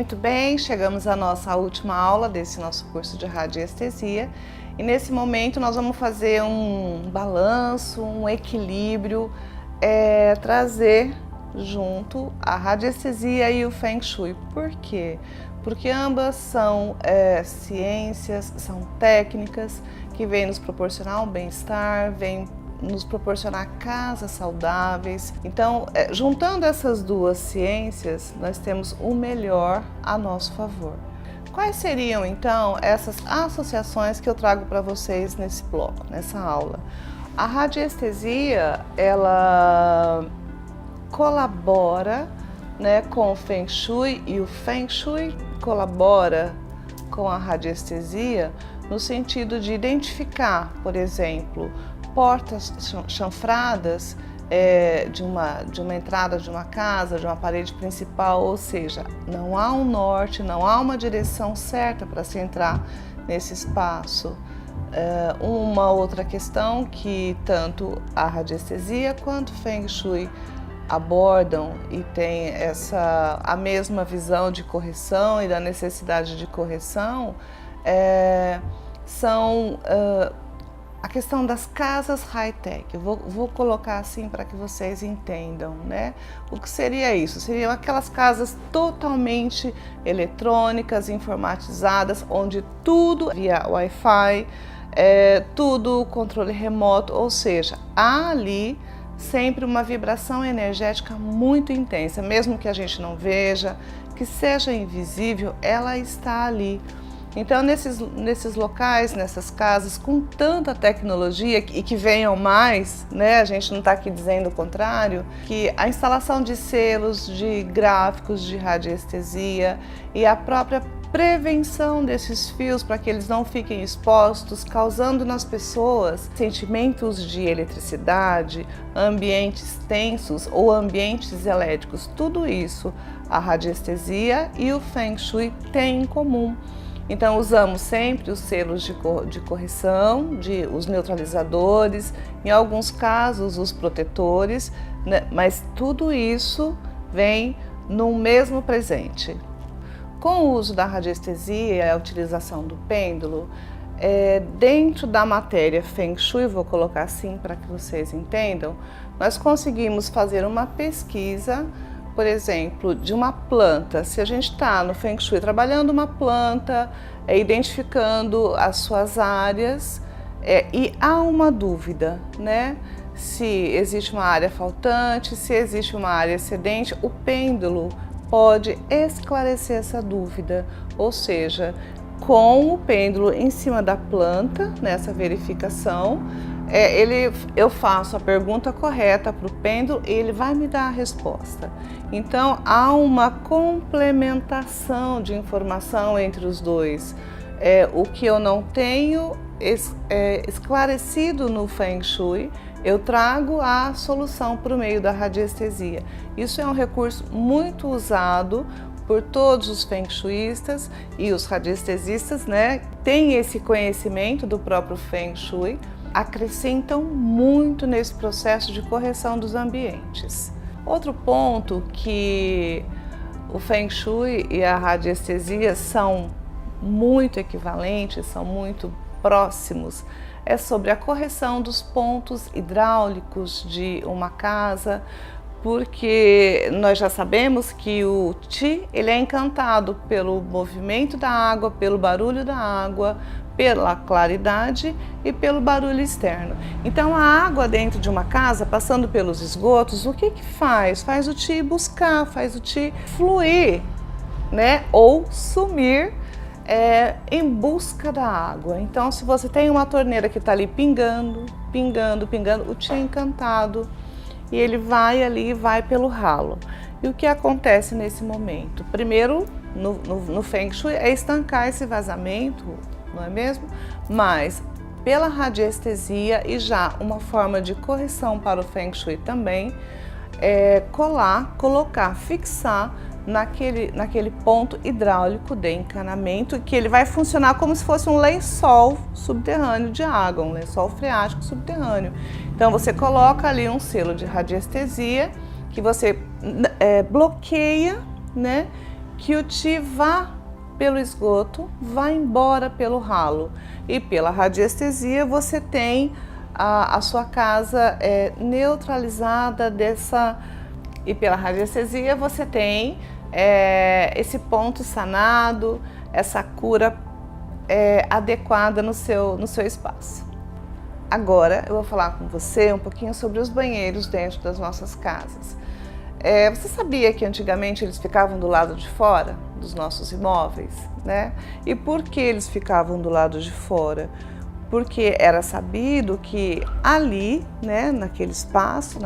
Muito bem, chegamos à nossa última aula desse nosso curso de radiestesia e nesse momento nós vamos fazer um balanço, um equilíbrio, trazer junto a radiestesia e o Feng Shui. Por quê? Porque ambas são ciências, são técnicas que vêm nos proporcionar um bem-estar, vêm nos proporcionar casas saudáveis. Então, juntando essas duas ciências, nós temos o melhor a nosso favor. Quais seriam, então, essas associações que eu trago para vocês nesse bloco, nessa aula? A radiestesia, ela colabora, com o Feng Shui, e o Feng Shui colabora com a radiestesia no sentido de identificar, por exemplo, portas chanfradas de uma entrada de uma casa, de uma parede principal, ou seja, não há um norte, não há uma direção certa para se entrar nesse espaço. Uma outra questão que tanto a radiestesia quanto o Feng Shui abordam e tem a mesma visão de correção e da necessidade de correção, são a questão das casas high-tech. Eu vou colocar assim para que vocês entendam, O que seria isso? Seriam aquelas casas totalmente eletrônicas, informatizadas, onde tudo via Wi-Fi, tudo controle remoto, ou seja, há ali sempre uma vibração energética muito intensa, mesmo que a gente não veja, que seja invisível, ela está ali. Então, nesses locais, nessas casas, com tanta tecnologia e que venham mais, a gente não está aqui dizendo o contrário, que a instalação de selos, de gráficos de radiestesia e a própria prevenção desses fios para que eles não fiquem expostos, causando nas pessoas sentimentos de eletricidade, ambientes tensos ou ambientes elétricos. Tudo isso a radiestesia e o Feng Shui têm em comum. Então, usamos sempre os selos de correção, os neutralizadores, em alguns casos os protetores, mas tudo isso vem no mesmo presente. Com o uso da radiestesia e a utilização do pêndulo, dentro da matéria Feng Shui, vou colocar assim para que vocês entendam, nós conseguimos fazer uma pesquisa, por exemplo, de uma planta. Se a gente está no Feng Shui trabalhando uma planta, identificando as suas áreas, e há uma dúvida, se existe uma área faltante, se existe uma área excedente, o pêndulo pode esclarecer essa dúvida, ou seja, com o pêndulo em cima da planta, nessa verificação, eu faço a pergunta correta para o pêndulo e ele vai me dar a resposta. Então, há uma complementação de informação entre os dois. O que eu não tenho esclarecido no Feng Shui, eu trago a solução por meio da radiestesia. Isso é um recurso muito usado por todos os Feng Shuistas e os radiestesistas, têm esse conhecimento do próprio Feng Shui, acrescentam muito nesse processo de correção dos ambientes. Outro ponto que o Feng Shui e a radiestesia são muito equivalentes, são muito próximos, é sobre a correção dos pontos hidráulicos de uma casa, porque nós já sabemos que o Qi ele é encantado pelo movimento da água, pelo barulho da água, pela claridade e pelo barulho externo. Então a água dentro de uma casa, passando pelos esgotos, o que faz? Faz o Qi buscar, faz o Qi fluir, ou sumir em busca da água. Então, se você tem uma torneira que está ali pingando, pingando, pingando, o Qi é encantado e ele vai ali, vai pelo ralo. E o que acontece nesse momento? Primeiro, no Feng Shui, é estancar esse vazamento, não é mesmo? Mas pela radiestesia e já uma forma de correção para o Feng Shui também, colocar, fixar naquele ponto hidráulico de encanamento, que ele vai funcionar como se fosse um lençol subterrâneo de água, um lençol freático subterrâneo. Então você coloca ali um selo de radiestesia que você bloqueia, que o Qi vá pelo esgoto, vá embora pelo ralo. E pela radiestesia você tem a sua casa neutralizada e pela radiestesia você tem esse ponto sanado, essa cura adequada no seu espaço. Agora eu vou falar com você um pouquinho sobre os banheiros dentro das nossas casas. Você sabia que antigamente eles ficavam do lado de fora dos nossos imóveis, né? E por que eles ficavam do lado de fora? Porque era sabido que ali, né, naquele espaço,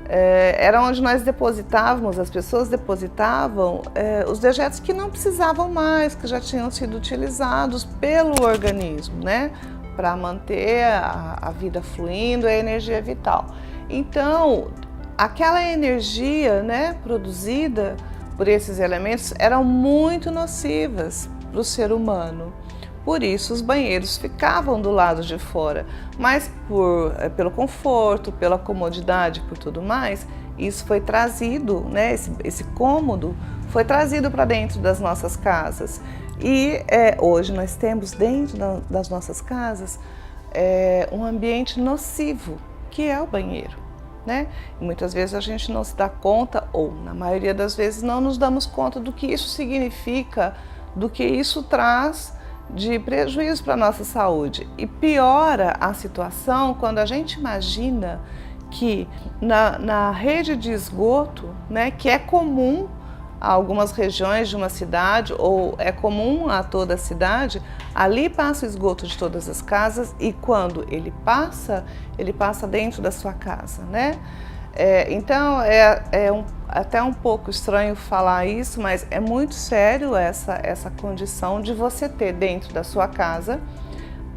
era onde nós depositávamos, as pessoas depositavam os dejetos que não precisavam mais, que já tinham sido utilizados pelo organismo, né, para manter a vida fluindo, a energia vital. Então, aquela energia, né, produzida por esses elementos eram muito nocivas para o ser humano. Por isso os banheiros ficavam do lado de fora, mas pelo conforto, pela comodidade, por tudo mais, isso foi trazido, né, esse cômodo foi trazido para dentro das nossas casas. E hoje nós temos dentro das nossas casas um ambiente nocivo, que é o banheiro, né? E muitas vezes a gente não se dá conta, ou na maioria das vezes não nos damos conta do que isso significa, do que isso traz de prejuízo para a nossa saúde. E piora a situação quando a gente imagina que na rede de esgoto, né, que é comum a algumas regiões de uma cidade, ou é comum a toda a cidade, ali passa o esgoto de todas as casas, e quando ele passa dentro da sua casa, né? Então até um pouco estranho falar isso, mas é muito sério essa condição de você ter dentro da sua casa,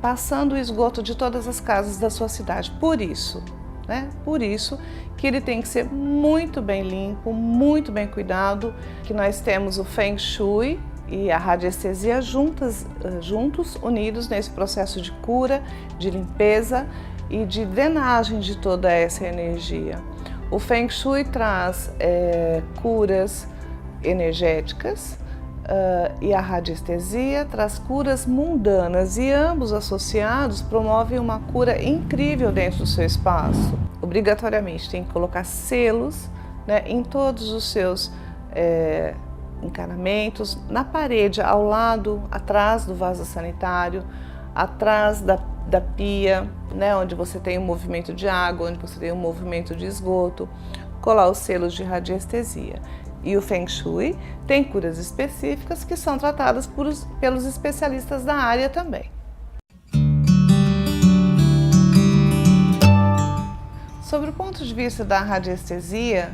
passando o esgoto de todas as casas da sua cidade. Por isso, né? Por isso que ele tem que ser muito bem limpo, muito bem cuidado, que nós temos o Feng Shui e a radiestesia juntos, unidos nesse processo de cura, de limpeza e de drenagem de toda essa energia. O Feng Shui traz curas energéticas e a radiestesia traz curas mundanas, e ambos associados promovem uma cura incrível dentro do seu espaço. Obrigatoriamente tem que colocar selos, né, em todos os seus encanamentos, na parede, ao lado, atrás do vaso sanitário, atrás da pia, né, onde você tem um movimento de água, onde você tem um movimento de esgoto, colar os selos de radiestesia. E o Feng Shui tem curas específicas que são tratadas pelos especialistas da área também. Sobre o ponto de vista da radiestesia,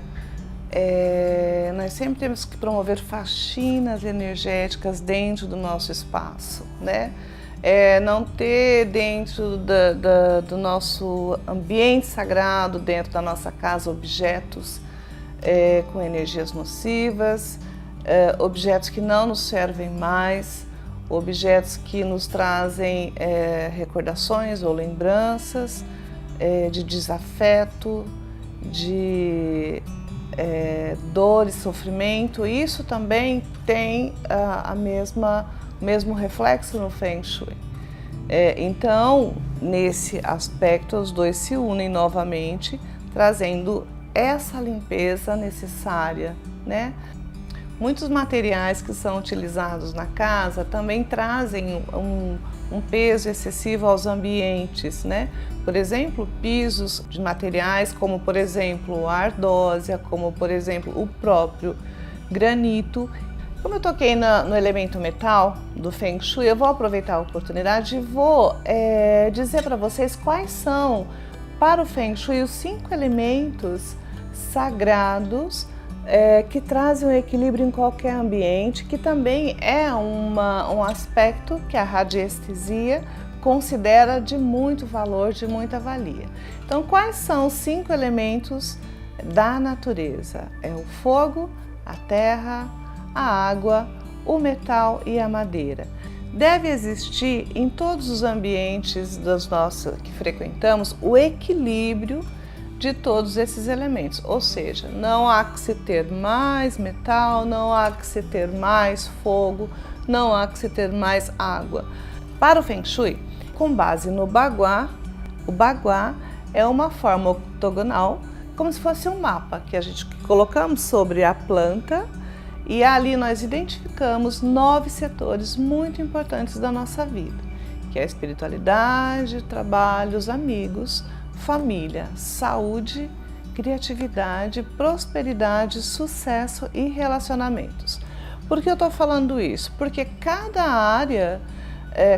nós sempre temos que promover faxinas energéticas dentro do nosso espaço, né? Não ter dentro do nosso ambiente sagrado, dentro da nossa casa, objetos com energias nocivas, objetos que não nos servem mais, objetos que nos trazem recordações ou lembranças de desafeto, de dor e sofrimento. Isso também tem o mesmo reflexo no Feng Shui. Então, nesse aspecto, os dois se unem novamente, trazendo essa limpeza necessária, né? Muitos materiais que são utilizados na casa também trazem um peso excessivo aos ambientes, né? Por exemplo, pisos de materiais como, por exemplo, a ardósia, como, por exemplo, o próprio granito. Como eu toquei no elemento metal do Feng Shui, eu vou aproveitar a oportunidade e vou dizer para vocês quais são, para o Feng Shui, os 5 elementos sagrados que trazem o equilíbrio em qualquer ambiente, que também é um aspecto que a radiestesia considera de muito valor, de muita valia. Então, quais são os 5 elementos da natureza? É o fogo, a terra, a água, o metal e a madeira. Deve existir em todos os ambientes que frequentamos o equilíbrio de todos esses elementos, ou seja, não há que se ter mais metal, não há que se ter mais fogo, não há que se ter mais água. Para o Feng Shui, com base no Bagua, o Bagua é uma forma octogonal, como se fosse um mapa que a gente colocamos sobre a planta e ali nós identificamos 9 setores muito importantes da nossa vida, que é a espiritualidade, trabalho, os amigos, família, saúde, criatividade, prosperidade, sucesso e relacionamentos. Por que eu estou falando isso? Porque cada área,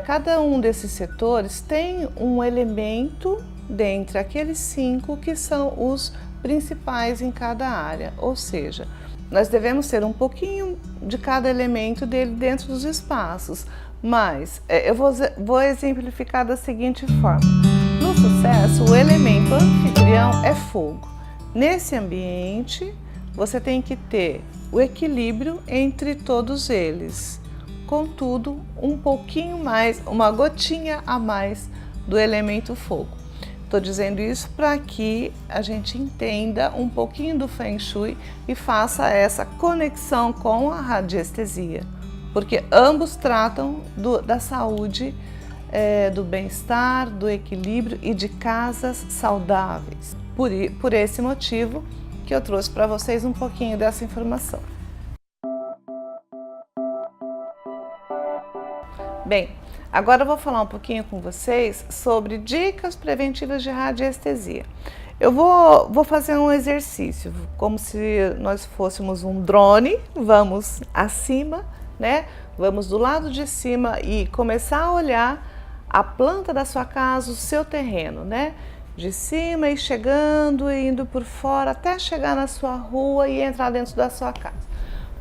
cada um desses setores tem um elemento dentre aqueles 5 que são os principais em cada área, ou seja, nós devemos ter um pouquinho de cada elemento dele dentro dos espaços, mas eu vou exemplificar da seguinte forma. No sucesso, o elemento anfitrião é fogo. Nesse ambiente, você tem que ter o equilíbrio entre todos eles, contudo, um pouquinho mais, uma gotinha a mais do elemento fogo. Estou dizendo isso para que a gente entenda um pouquinho do Feng Shui e faça essa conexão com a radiestesia, porque ambos tratam da saúde, do bem-estar, do equilíbrio e de casas saudáveis. Por esse motivo que eu trouxe para vocês um pouquinho dessa informação. Bem, agora eu vou falar um pouquinho com vocês sobre dicas preventivas de radiestesia. Eu vou fazer um exercício, como se nós fôssemos um drone, vamos acima, né? Vamos do lado de cima e começar a olhar a planta da sua casa, o seu terreno, né? De cima e chegando e indo por fora até chegar na sua rua e entrar dentro da sua casa.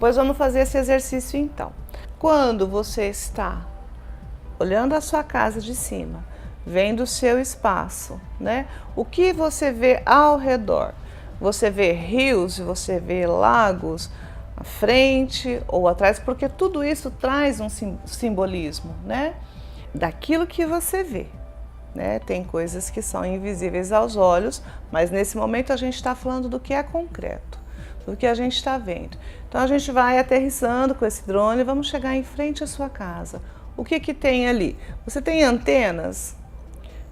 Pois vamos fazer esse exercício então. Quando você está olhando a sua casa de cima, vendo o seu espaço, né? O que você vê ao redor? Você vê rios, você vê lagos à frente ou atrás, porque tudo isso traz um simbolismo, né? Daquilo que você vê, né? Tem coisas que são invisíveis aos olhos, mas nesse momento a gente está falando do que é concreto, do que a gente está vendo. Então a gente vai aterrissando com esse drone e vamos chegar em frente à sua casa. O que tem ali? Você tem antenas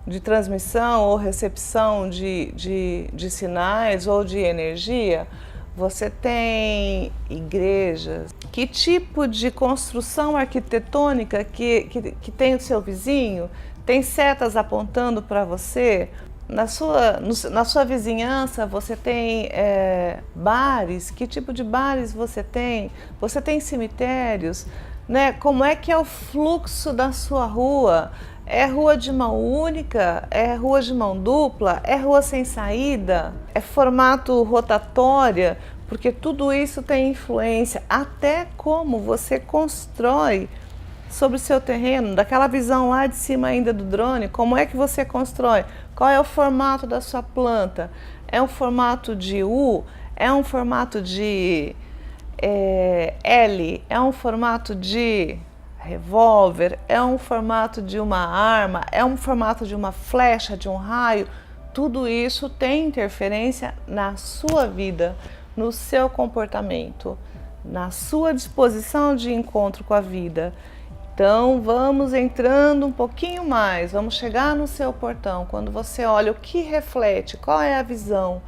de transmissão ou recepção de sinais ou de energia? Você tem igrejas? Que tipo de construção arquitetônica que tem o seu vizinho? Tem setas apontando para você? Na sua vizinhança você tem bares? Que tipo de bares você tem? Você tem cemitérios? Né? Como é que é o fluxo da sua rua? É rua de mão única? É rua de mão dupla? É rua sem saída? É formato rotatória? Porque tudo isso tem influência, até como você constrói sobre o seu terreno, daquela visão lá de cima ainda do drone, como é que você constrói? Qual é o formato da sua planta? É um formato de U? É um formato de L? É um formato de revólver? É um formato de uma arma? É um formato de uma flecha, de um raio? Tudo isso tem interferência na sua vida, no seu comportamento, na sua disposição de encontro com a vida. Então vamos entrando um pouquinho mais, vamos chegar no seu portão. Quando você olha, o que reflete? Qual é a visão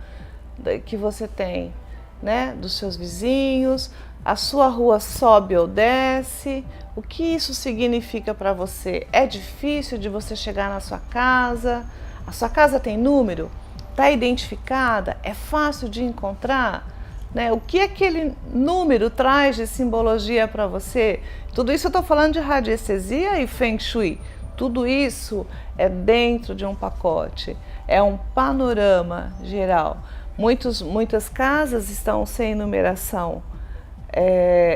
que você tem, né, dos seus vizinhos? A sua rua sobe ou desce? O que isso significa para você? É difícil de você chegar na sua casa? A sua casa tem número? Está identificada? É fácil de encontrar? Né? O que aquele número traz de simbologia para você? Tudo isso eu estou falando de radiestesia e Feng Shui. Tudo isso é dentro de um pacote, é um panorama geral. Muitas casas estão sem numeração.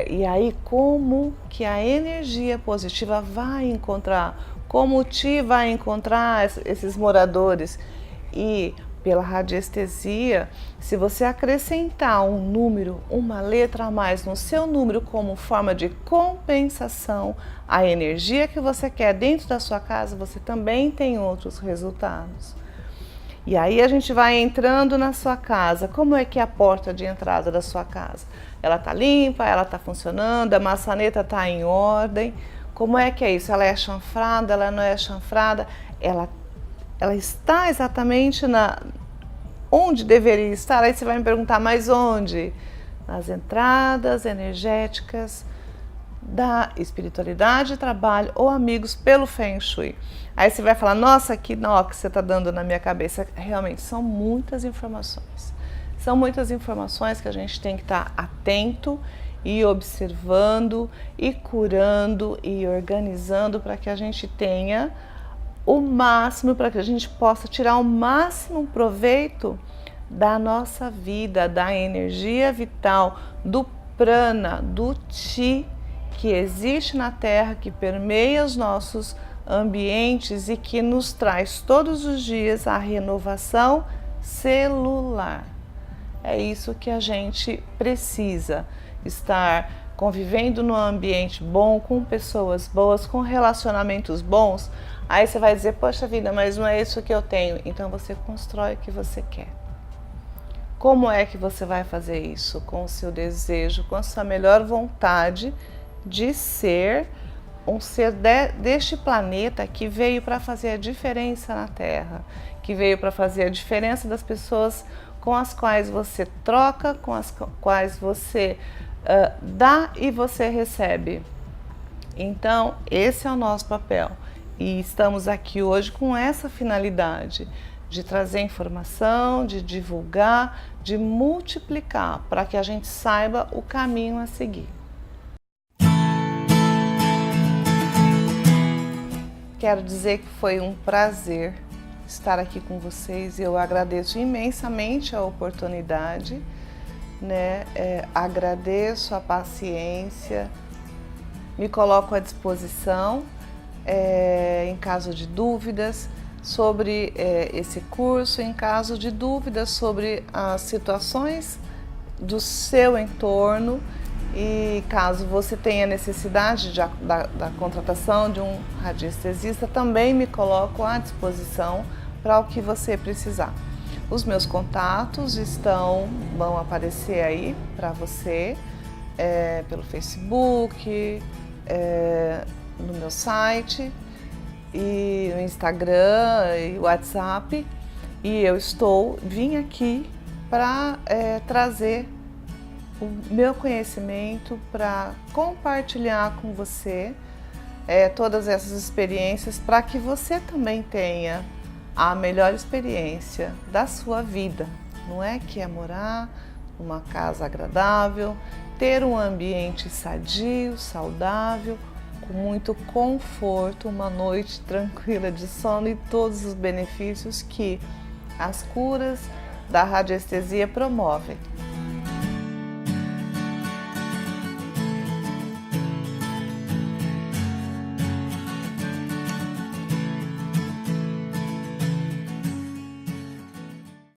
E aí como que a energia positiva vai encontrar? Como o Ti vai encontrar esses moradores? E pela radiestesia, se você acrescentar um número, uma letra a mais no seu número como forma de compensação à energia que você quer dentro da sua casa, você também tem outros resultados. E aí a gente vai entrando na sua casa. Como é que é a porta de entrada da sua casa? Ela está limpa, ela está funcionando, a maçaneta está em ordem. Como é que é isso? Ela é chanfrada, ela não é chanfrada? Ela está exatamente onde deveria estar? Aí você vai me perguntar, mas onde? Nas entradas energéticas da espiritualidade, trabalho ou amigos pelo Feng Shui. Aí você vai falar, nossa, que nó que você está dando na minha cabeça. Realmente, são muitas informações. São muitas informações que a gente tem que estar atento e observando e curando e organizando para que a gente tenha o máximo, para que a gente possa tirar o máximo proveito da nossa vida, da energia vital, do prana, do chi que existe na Terra, que permeia os nossos ambientes e que nos traz todos os dias a renovação celular. É isso que a gente precisa, estar convivendo num ambiente bom, com pessoas boas, com relacionamentos bons. Aí você vai dizer, poxa vida, mas não é isso que eu tenho. Então você constrói o que você quer. Como é que você vai fazer isso? Com o seu desejo, com a sua melhor vontade de ser um ser deste planeta que veio para fazer a diferença na Terra, que veio para fazer a diferença das pessoas com as quais você troca, com as quais você dá e você recebe. Então, esse é o nosso papel e estamos aqui hoje com essa finalidade de trazer informação, de divulgar, de multiplicar para que a gente saiba o caminho a seguir. Quero dizer que foi um prazer estar aqui com vocês e eu agradeço imensamente a oportunidade, né? Agradeço a paciência, me coloco à disposição em caso de dúvidas sobre esse curso, em caso de dúvidas sobre as situações do seu entorno. E caso você tenha necessidade da contratação de um radiestesista, também me coloco à disposição para o que você precisar. Os meus contatos vão aparecer aí para você pelo Facebook, no meu site, e no Instagram e WhatsApp. E eu vim aqui para trazer o meu conhecimento, para compartilhar com você todas essas experiências, para que você também tenha a melhor experiência da sua vida. Não é que é morar numa casa agradável, ter um ambiente sadio, saudável, com muito conforto, uma noite tranquila de sono e todos os benefícios que as curas da radiestesia promovem.